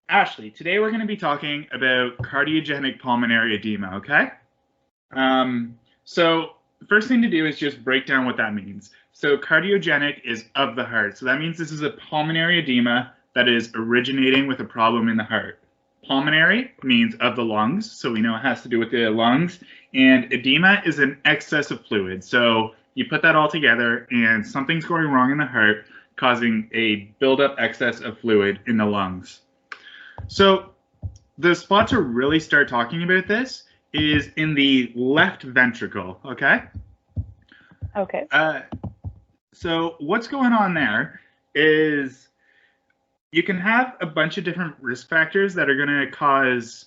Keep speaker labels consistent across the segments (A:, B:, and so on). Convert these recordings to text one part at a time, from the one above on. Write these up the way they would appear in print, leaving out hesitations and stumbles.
A: Ashley, today we're going to be talking about cardiogenic pulmonary edema, okay? So the first thing to do is just break down what that means. So cardiogenic is of the heart. So that means this is a pulmonary edema that is originating with a problem in the heart. Pulmonary means of the lungs, so we know it has to do with the lungs. And edema is an excess of fluid. So you put that all together and something's going wrong in the heart, causing a buildup excess of fluid in the lungs. So the spot to really start talking about this is in the left ventricle, okay?
B: Okay.
A: So what's going on there is you can have a bunch of different risk factors that are going to cause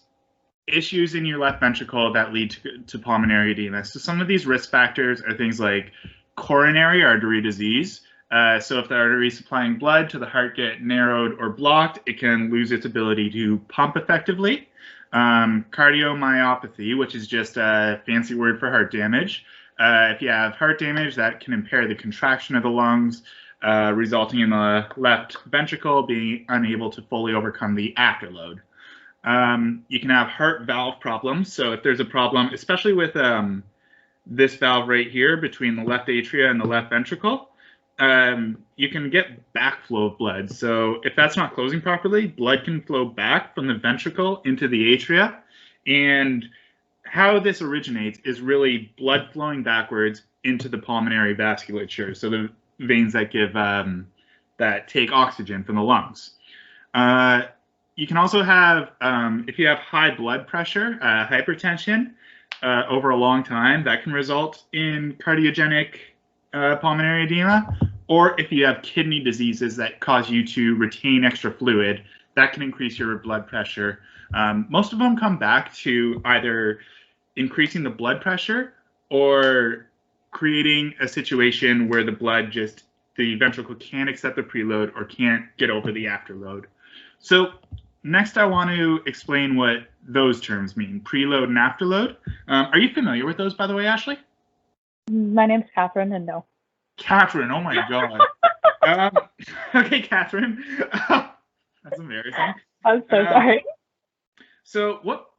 A: issues in your left ventricle that lead to pulmonary edema. So some of these risk factors are things like coronary artery disease. So if the arteries supplying blood to the heart get narrowed or blocked, it can lose its ability to pump effectively. Cardiomyopathy, which is just a fancy word for heart damage. If you have heart damage, that can impair the contraction of the lungs, resulting in the left ventricle being unable to fully overcome the afterload. You can have heart valve problems. So if there's a problem, especially with this valve right here between the left atria and the left ventricle, you can get backflow of blood. So if that's not closing properly, blood can flow back from the ventricle into the atria. And how this originates is really blood flowing backwards into the pulmonary vasculature. So the veins that give that take oxygen from the lungs. You can also have, if you have high blood pressure, hypertension over a long time, that can result in cardiogenic pulmonary edema. Or if you have kidney diseases that cause you to retain extra fluid, that can increase your blood pressure. Most of them come back to either increasing the blood pressure or creating a situation where the ventricle can't accept the preload or can't get over the afterload. So next I want to explain what those terms mean, preload and afterload. Are you familiar with those, by the way, Ashley?
B: My name's Catherine, and no.
A: Catherine, oh my God. Okay, Catherine. That's embarrassing.
B: I'm so sorry.
A: So what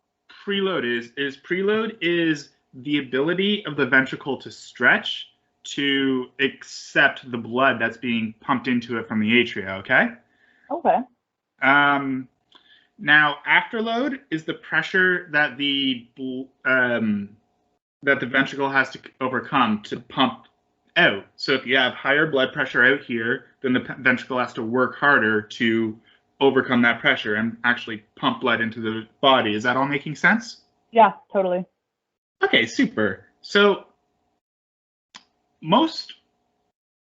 A: preload is preload is the ability of the ventricle to stretch to accept the blood that's being pumped into it from the atria, okay?
B: Okay.
A: Now, afterload is the pressure that the ventricle has to overcome to pump out. So if you have higher blood pressure out here, then the ventricle has to work harder to overcome that pressure and actually pump blood into the body. Is that all making sense?
B: Yeah, totally.
A: Okay, super. So most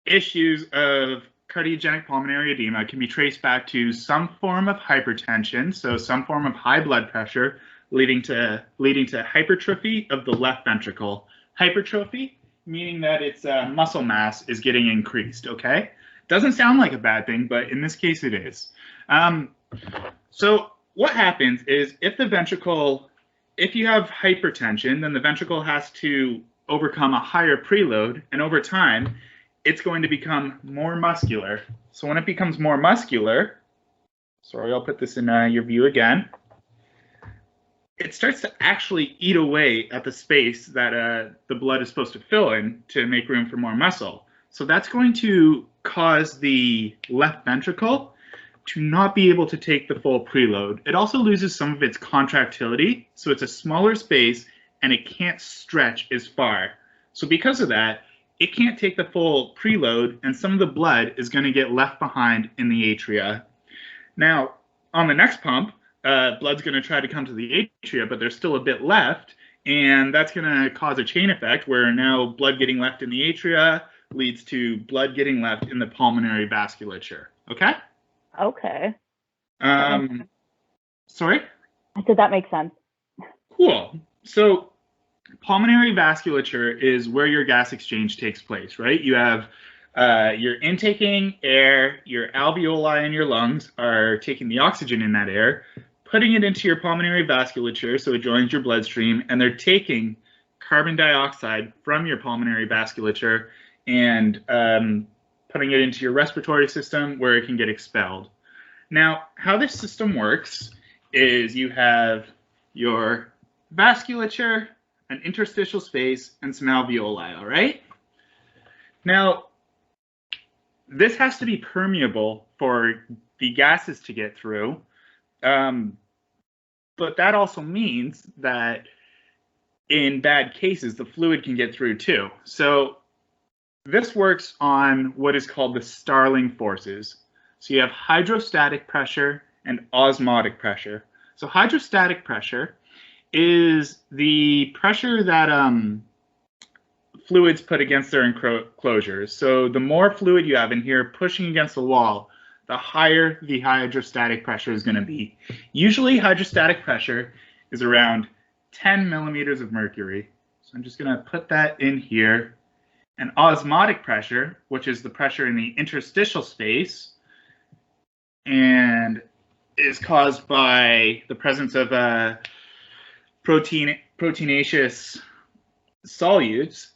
A: issues of cardiogenic pulmonary edema can be traced back to some form of hypertension, so some form of high blood pressure leading to hypertrophy of the left ventricle. Hypertrophy meaning that its muscle mass is getting increased, okay? Doesn't sound like a bad thing, but in this case it is. So what happens is if you have hypertension, then the ventricle has to overcome a higher preload, and over time, it's going to become more muscular. So when it becomes more muscular, sorry, I'll put this in your view again, it starts to actually eat away at the space that the blood is supposed to fill in to make room for more muscle. So that's going to cause the left ventricle to not be able to take the full preload. It also loses some of its contractility, so it's a smaller space and it can't stretch as far. So because of that, it can't take the full preload and some of the blood is going to get left behind in the atria. Now, on the next pump, blood's going to try to come to the atria, but there's still a bit left, and that's going to cause a chain effect where now blood getting left in the atria leads to blood getting left in the pulmonary vasculature. Okay?
B: Okay.
A: Sorry?
B: Did that make sense?
A: Cool. So pulmonary vasculature is where your gas exchange takes place, right? You have you're intaking air, your alveoli in your lungs are taking the oxygen in that air, putting it into your pulmonary vasculature so it joins your bloodstream, and they're taking carbon dioxide from your pulmonary vasculature and putting it into your respiratory system where it can get expelled. Now, how this system works is you have your vasculature, an interstitial space, and some alveoli, all right? Now, this has to be permeable for the gases to get through, but that also means that in bad cases, the fluid can get through too. So this works on what is called the Starling forces. So you have hydrostatic pressure and osmotic pressure. So hydrostatic pressure is the pressure that fluids put against their enclosures. So the more fluid you have in here pushing against the wall, the higher the hydrostatic pressure is going to be. Usually hydrostatic pressure is around 10 millimeters of mercury. So I'm just going to put that in here. And osmotic pressure, which is the pressure in the interstitial space, and is caused by the presence of proteinaceous solutes,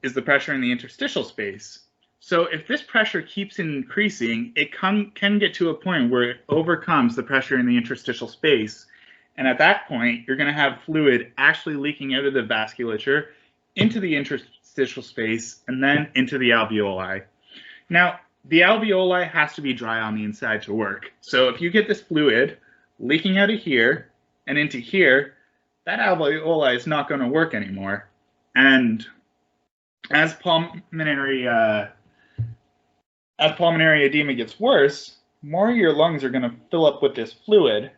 A: is the pressure in the interstitial space. So if this pressure keeps increasing, it can get to a point where it overcomes the pressure in the interstitial space. And at that point, you're going to have fluid actually leaking out of the vasculature into the interstitial space and then into the alveoli. Now, the alveoli has to be dry on the inside to work. So if you get this fluid leaking out of here and into here, that alveoli is not going to work anymore. And as pulmonary edema gets worse, more of your lungs are going to fill up with this fluid.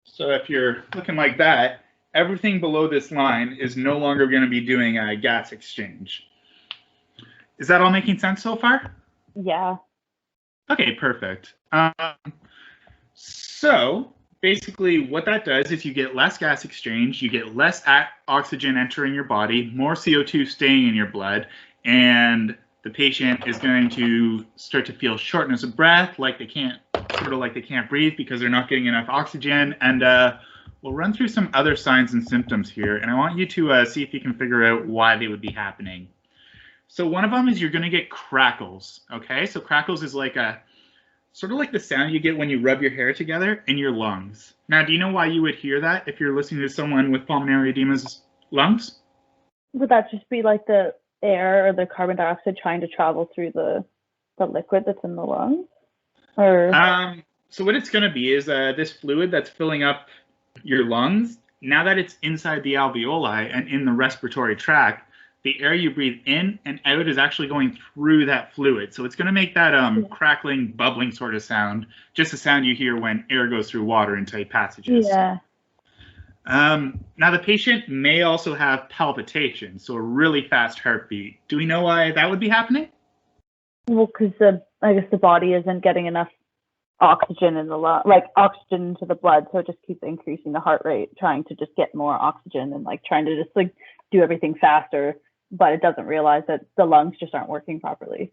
A: So if you're looking like that, everything below this line is no longer going to be doing a gas exchange. Is that all making sense so far?
B: Yeah.
A: Okay, perfect. So basically what that does is you get less gas exchange, you get less oxygen entering your body, more CO2 staying in your blood, and the patient is going to start to feel shortness of breath, like they can't breathe because they're not getting enough oxygen. And we'll run through some other signs and symptoms here, and I want you to see if you can figure out why they would be happening. So one of them is you're going to get crackles, okay? So crackles is like sort of like the sound you get when you rub your hair together in your lungs. Now, do you know why you would hear that if you're listening to someone with pulmonary edema's lungs?
B: Would that just be like the air or the carbon dioxide trying to travel through the liquid that's in the lungs? Or
A: so what it's going to be is this fluid that's filling up your lungs, now that it's inside the alveoli and in the respiratory tract, the air you breathe in and out is actually going through that fluid. So it's going to make that crackling, bubbling sort of sound, just the sound you hear when air goes through water in tight passages.
B: Yeah.
A: Now, the patient may also have palpitations, so a really fast heartbeat. Do we know why that would be happening?
B: Well, because I guess the body isn't getting enough oxygen in the oxygen into the blood, so it just keeps increasing the heart rate, trying to just get more oxygen and trying to just do everything faster, but it doesn't realize that the lungs just aren't working properly,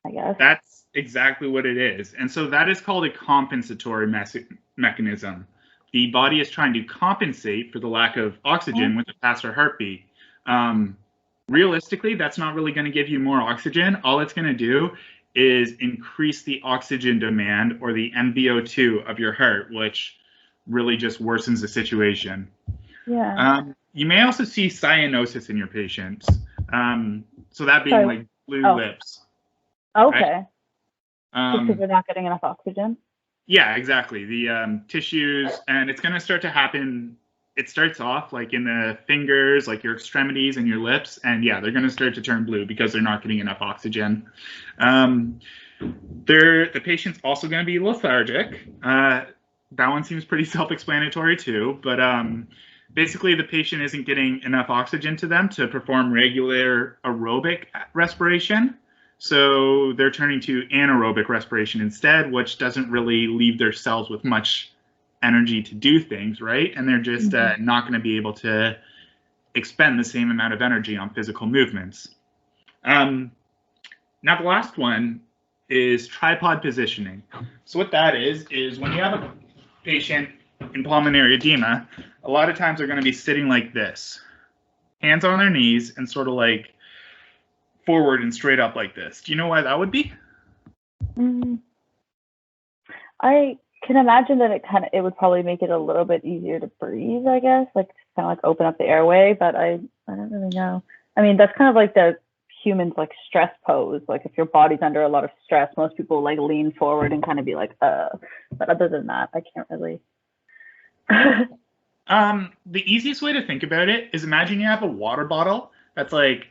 B: I guess.
A: That's exactly what it is. And so that is called a compensatory mechanism. The body is trying to compensate for the lack of oxygen with a faster heartbeat. Realistically, that's not really going to give you more oxygen. All it's going to do is increase the oxygen demand, or the MVO2 of your heart, which really just worsens the situation.
B: Yeah.
A: You may also see cyanosis in your patients. So that being blue lips.
B: Okay.
A: Right?
B: Just because they're not getting enough oxygen?
A: Yeah, exactly. The tissues, and it's going to start to happen. It starts off in the fingers, your extremities and your lips, and yeah, they're going to start to turn blue because they're not getting enough oxygen. The patient's also going to be lethargic. That one seems pretty self-explanatory too, but basically the patient isn't getting enough oxygen to them to perform regular aerobic respiration. So they're turning to anaerobic respiration instead, which doesn't really leave their cells with much energy to do things, right? And they're just not going to be able to expend the same amount of energy on physical movements. Now, the last one is tripod positioning. So what that is when you have a patient in pulmonary edema, a lot of times they're going to be sitting like this, hands on their knees and sort of forward and straight up like this. Do you know why that would be?
B: I can imagine that it would probably make it a little bit easier to breathe, I guess, like kind of like open up the airway, but I don't really know. I mean, that's kind of like the human's like stress pose. Like if your body's under a lot of stress, most people like lean forward and kind of be like, but other than that, I can't really.
A: The easiest way to think about it is imagine you have a water bottle that's like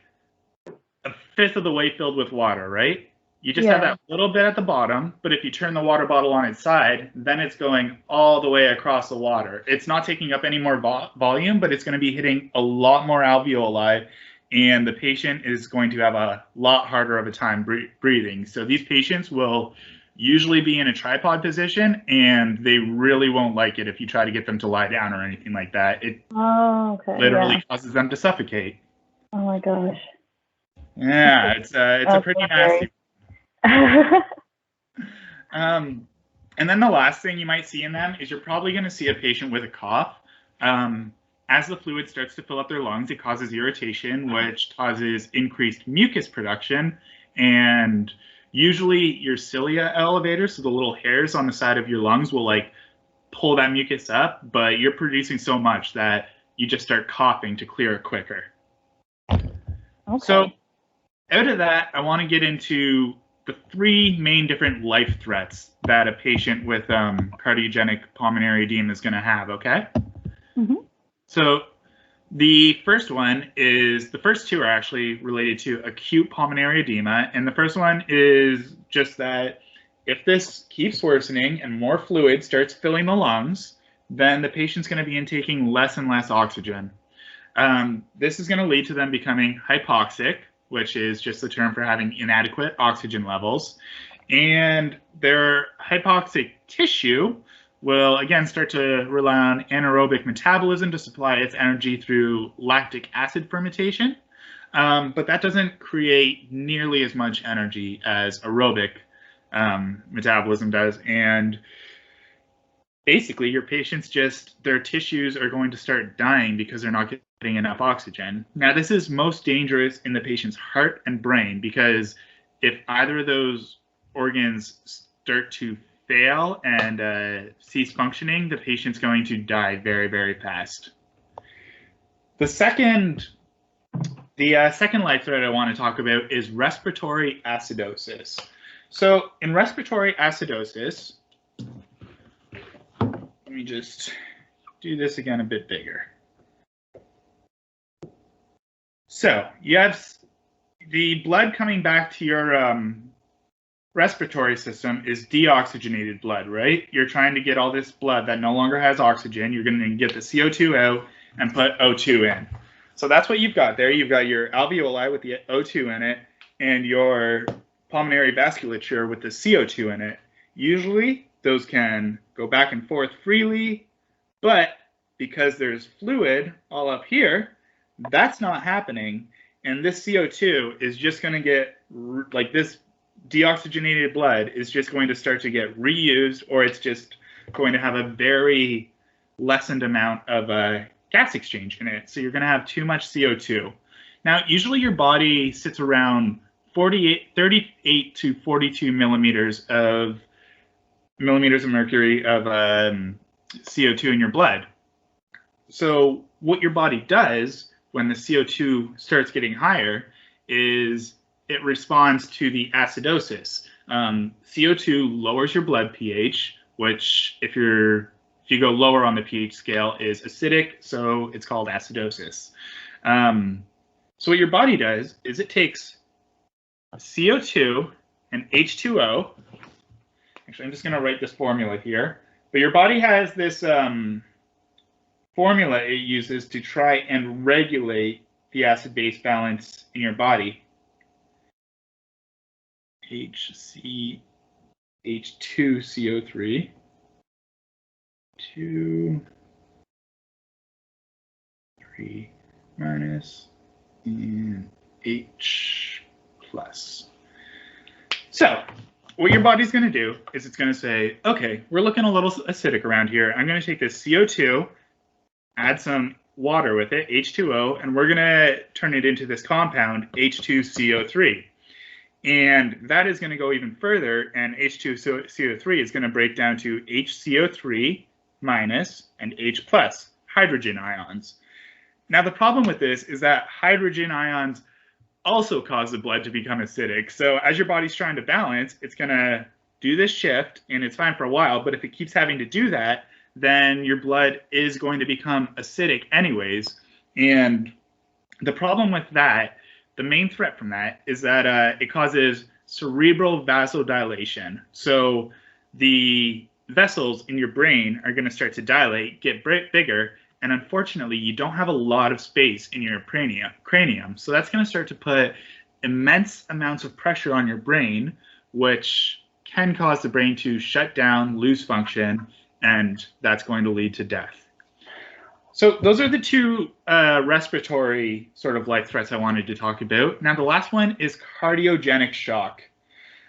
A: a fifth of the way filled with water, right? You just have that little bit at the bottom, but if you turn the water bottle on its side, then it's going all the way across the water. It's not taking up any more volume, but it's going to be hitting a lot more alveoli, and the patient is going to have a lot harder of a time breathing. So these patients will usually be in a tripod position, and they really won't like it if you try to get them to lie down or anything like that. It literally causes them to suffocate.
B: Oh my gosh.
A: Yeah, it's a pretty nasty. And then the last thing you might see in them is you're probably going to see a patient with a cough. As the fluid starts to fill up their lungs, it causes irritation, which causes increased mucus production. And usually your cilia elevators, so the little hairs on the side of your lungs, will like pull that mucus up, but you're producing so much that you just start coughing to clear it quicker. Okay. So out of that, I want to get into the three main different life threats that a patient with cardiogenic pulmonary edema is going to have, okay? Mm-hmm. So the first one is, the first two are actually related to acute pulmonary edema, and the first one is just that if this keeps worsening and more fluid starts filling the lungs, then the patient's going to be intaking less and less oxygen. This is going to lead to them becoming hypoxic, which is just the term for having inadequate oxygen levels. And their hypoxic tissue will again start to rely on anaerobic metabolism to supply its energy through lactic acid fermentation. But that doesn't create nearly as much energy as aerobic metabolism does. And basically, your patients their tissues are going to start dying because they're not getting enough oxygen. Now, this is most dangerous in the patient's heart and brain, because if either of those organs start to fail and cease functioning, the patient's going to die very, very fast. The second life threat I want to talk about is respiratory acidosis. So in respiratory acidosis, let me just do this again a bit bigger. So you have the blood coming back to your respiratory system is deoxygenated blood, right? You're trying to get all this blood that no longer has oxygen. You're going to get the CO2 out and put O2 in. So that's what you've got there. You've got your alveoli with the O2 in it and your pulmonary vasculature with the CO2 in it. Usually those can go back and forth freely, but because there's fluid all up here, that's not happening. And this CO2 is just going to get, like this deoxygenated blood is just going to start to get reused, or it's just going to have a very lessened amount of gas exchange in it. So you're going to have too much CO2. Now, usually your body sits around 38 to 42 millimeters of mercury of CO2 in your blood. So what your body does when the CO2 starts getting higher is it responds to the acidosis. CO2 lowers your blood pH, which if you go lower on the pH scale is acidic, so it's called acidosis. So what your body does is it takes CO2 and H2O. Actually, I'm just going to write this formula here. But your body has this formula it uses to try and regulate the acid-base balance in your body. H2CO3 2 3 minus and H plus. So what your body's going to do is it's going to say, okay, we're looking a little acidic around here. I'm going to take this CO2, add some water with it, H2O, and we're going to turn it into this compound, H2CO3. And that is going to go even further, and H2CO3 is going to break down to HCO3 minus and H plus hydrogen ions. Now, the problem with this is that hydrogen ions also cause the blood to become acidic. So as your body's trying to balance, it's going to do this shift, and it's fine for a while. But if it keeps having to do that, then your blood is going to become acidic anyways. And the problem with that, the main threat from that, is that it causes cerebral vasodilation. So the vessels in your brain are going to start to dilate, get bigger, and unfortunately, you don't have a lot of space in your cranium. So that's going to start to put immense amounts of pressure on your brain, which can cause the brain to shut down, lose function, and that's going to lead to death. So those are the two respiratory sort of life threats I wanted to talk about. Now, the last one is cardiogenic shock.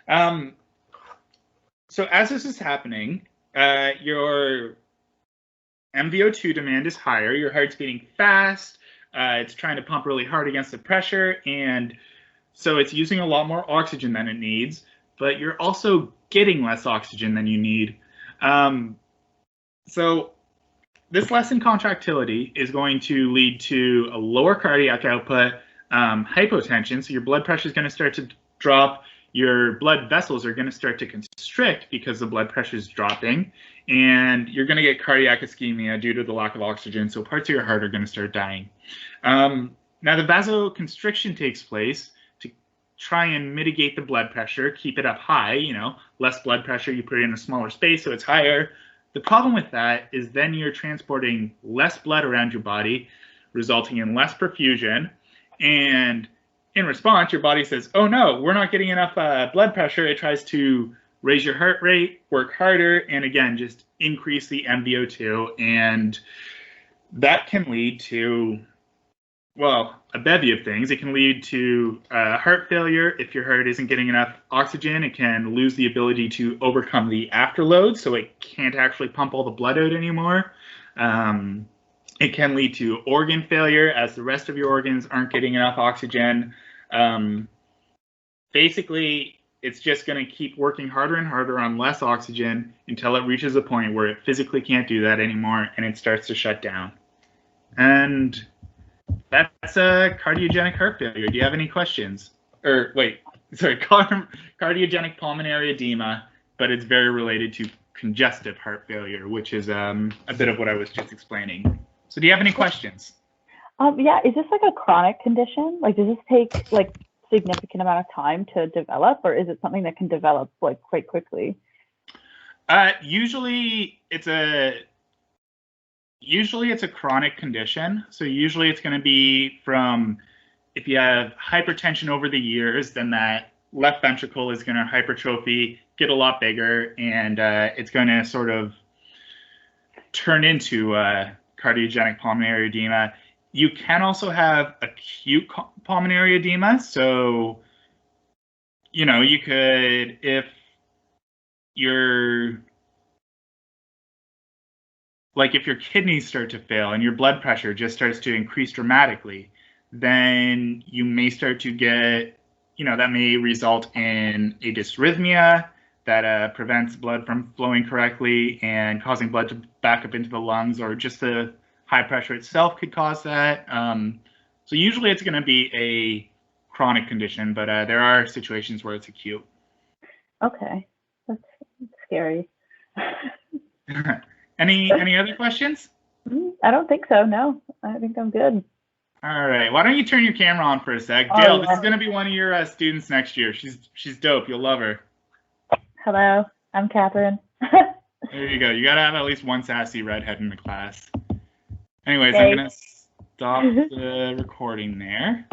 A: So as this is happening, your MVO2 demand is higher, your heart's beating fast, it's trying to pump really hard against the pressure, and so it's using a lot more oxygen than it needs, but you're also getting less oxygen than you need. So this lessened contractility is going to lead to a lower cardiac output, hypotension, so your blood pressure is going to start to drop, your blood vessels are going to start to constrict because the blood pressure is dropping, and you're going to get cardiac ischemia due to the lack of oxygen, so parts of your heart are going to start dying. Now, the vasoconstriction takes place to try and mitigate the blood pressure, keep it up high, you know, less blood pressure, you put it in a smaller space, so it's higher. The problem with that is then you're transporting less blood around your body, resulting in less perfusion, and in response, your body says, oh no, we're not getting enough blood pressure. It tries to raise your heart rate, work harder, and again, just increase the MVO2. And that can lead to, well, a bevy of things. It can lead to heart failure. If your heart isn't getting enough oxygen, it can lose the ability to overcome the afterload, so it can't actually pump all the blood out anymore. It can lead to organ failure as the rest of your organs aren't getting enough oxygen. Basically, it's just going to keep working harder and harder on less oxygen until it reaches a point where it physically can't do that anymore and it starts to shut down. And that's a cardiogenic heart failure. Do you have any questions? Or wait, sorry, cardiogenic pulmonary edema, but it's very related to congestive heart failure, which is a bit of what I was just explaining. So do you have any questions?
B: Yeah, is this like a chronic condition? Like, does this take like significant amount of time to develop, or is it something that can develop like quite quickly?
A: Usually it's a chronic condition. So usually it's going to be from, if you have hypertension over the years, then that left ventricle is going to hypertrophy, get a lot bigger, and it's going to sort of turn into cardiogenic pulmonary edema. You can also have acute pulmonary edema. So, you know, you could, if your kidneys start to fail and your blood pressure just starts to increase dramatically, then you may start to get, you know, that may result in a dysrhythmia that prevents blood from flowing correctly and causing blood to back up into the lungs, or just the high pressure itself could cause that. So usually it's going to be a chronic condition, but there are situations where it's acute.
B: Okay, that's scary.
A: Any other questions?
B: I don't think so. No, I think I'm good.
A: All right. Why don't you turn your camera on for a sec? Dale, this is going to be one of your students next year. She's dope. You'll love her.
B: Hello, I'm Catherine.
A: There you go. You got to have at least one sassy redhead in the class. Anyways, I'm going to stop the recording there.